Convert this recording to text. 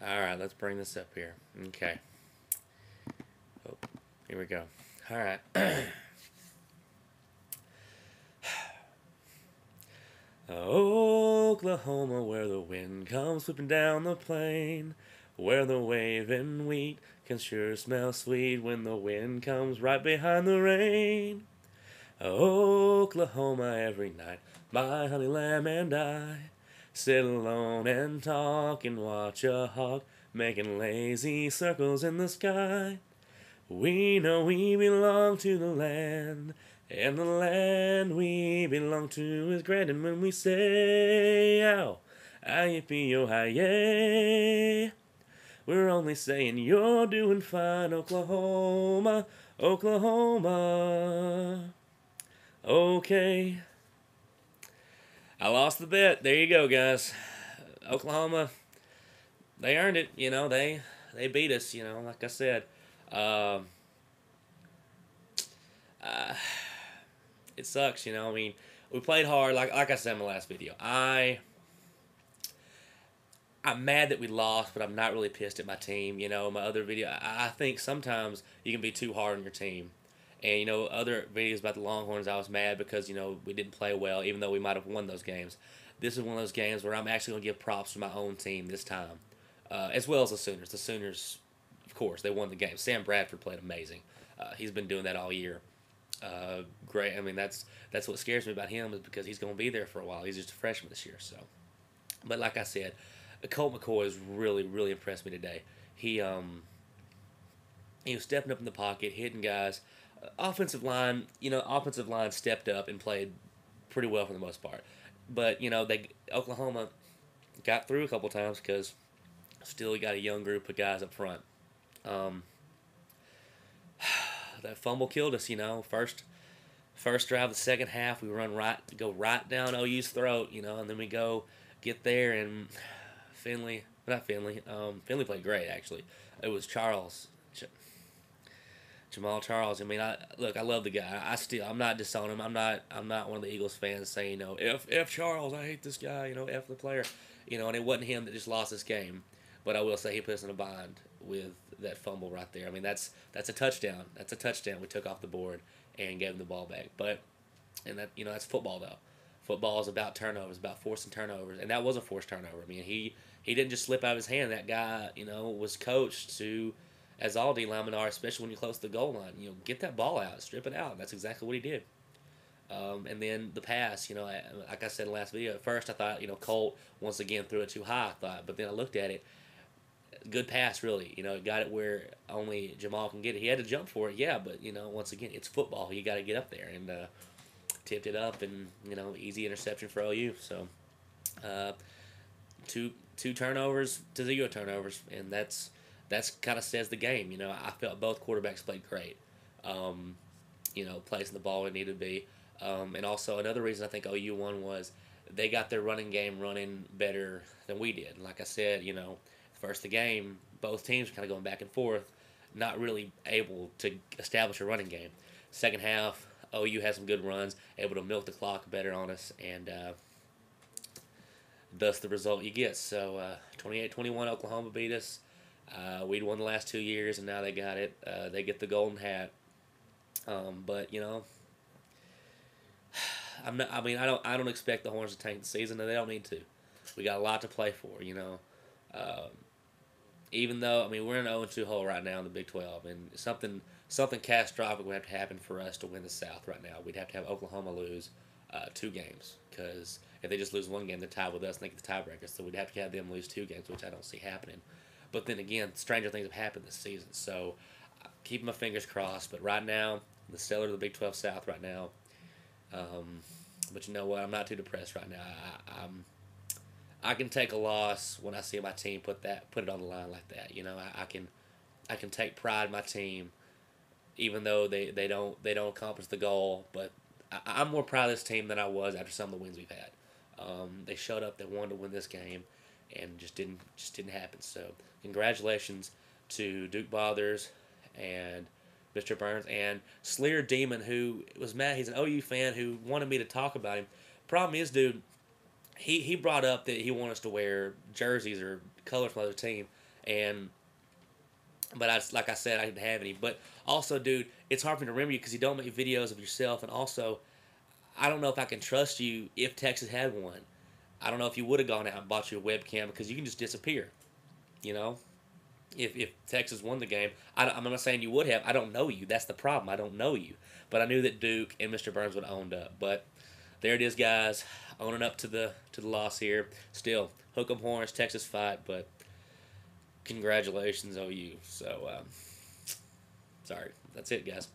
All right, let's bring this up here. Okay. Oh, here we go. All right. Oklahoma, where the wind comes whipping down the plain, where the waving wheat can sure smell sweet when the wind comes right behind the rain. Oklahoma, every night, my honey lamb and I sit alone and talk and watch a hawk making lazy circles in the sky. We know we belong to the land, and the land we belong to is grand. And when we say, ow, yippee, yo, hi, yay, we're only saying you're doing fine, Oklahoma, Oklahoma. Okay. I lost the bet. There you go, guys. Oklahoma, they earned it. They beat us. Like I said. Um, uh, it sucks. I mean, we played hard. Like I said in my last video, I'm mad that we lost, but I'm not really pissed at my team. My other video, I think sometimes you can be too hard on your team. And other videos about the Longhorns, I was mad because we didn't play well, even though we might have won those games. This is one of those games where I'm actually going to give props to my own team this time, as well as the Sooners. The Sooners, of course, they won the game. Sam Bradford played amazing. He's been doing that all year. Great. I mean, that's what scares me about him is because he's going to be there for a while. He's just a freshman this year, so. But like I said, Colt McCoy has really, really impressed me today. He was stepping up in the pocket, hitting guys. Offensive line stepped up and played pretty well for the most part. But Oklahoma got through a couple times because still got a young group of guys up front. Um, that fumble killed us. First drive of the second half, we go right down OU's throat. And then we go get there and Finley played great actually. It was Jamal Charles. I mean, I love the guy. I'm not disowning him. I'm not one of the Eagles fans saying F Charles. I hate this guy. F the player. And it wasn't him that just lost this game. But I will say he put us in a bind with that fumble right there. I mean, that's a touchdown. That's a touchdown we took off the board and gave him the ball back. That's football though. Football is about turnovers, about forcing turnovers, and that was a forced turnover. I mean, he didn't just slip out of his hand. That guy, was coached to, as all D linemen are, especially when you're close to the goal line, get that ball out, strip it out. And that's exactly what he did. And then the pass, like I said in the last video, at first I thought, Colt once again threw it too high. But then I looked at it, good pass really. Got it where only Jamal can get it. He had to jump for it, yeah, but once again, it's football. You got to get up there and tipped it up, and easy interception for OU. So two turnovers to 0 turnovers, and that's kind of says the game. I felt both quarterbacks played great. Placing the ball where it needed to be. And also another reason I think OU won was they got their running game running better than we did. Like I said, first the game, both teams were kind of going back and forth, not really able to establish a running game. Second half, OU had some good runs, able to milk the clock better on us, and thus the result you get. So 28-21, Oklahoma beat us. We'd won the last 2 years, and now they got it. They get the golden hat. But I don't expect the Horns to tank the season, and they don't need to. We got a lot to play for. Even though we're in an 0-2 hole right now in the Big 12, and something catastrophic would have to happen for us to win the South right now. We'd have to have Oklahoma lose 2 games, because if they just lose 1 game, they're tied with us and they get the tiebreaker. So we'd have to have them lose 2 games, which I don't see happening. But then again, stranger things have happened this season. So keeping my fingers crossed. But right now, the stellar of the Big 12 South right now. But you know what? I'm not too depressed right now. I can take a loss when I see my team put it on the line like that. I can take pride in my team, even though they don't accomplish the goal. But I'm more proud of this team than I was after some of the wins we've had. They showed up. They wanted to win this game, and just didn't happen. So congratulations to Duke Bothers and Mr. Burns and Sleer Demon, who was mad. He's an OU fan who wanted me to talk about him. Problem is, dude, he brought up that he wanted us to wear jerseys or colors from the other team, And but like I said, I didn't have any. But also, dude, it's hard for me to remember you because you don't make videos of yourself, and also, I don't know if I can trust you if Texas had one. I don't know if you would have gone out and bought you a webcam because you can just disappear. You know, if Texas won the game, I'm not saying you would have. I don't know you. That's the problem. I don't know you. But I knew that Duke and Mr. Burns would have owned up. But there it is, guys. Owning up to the loss here. Still, hook 'em horns, Texas fight. But congratulations, OU. So, sorry. That's it, guys.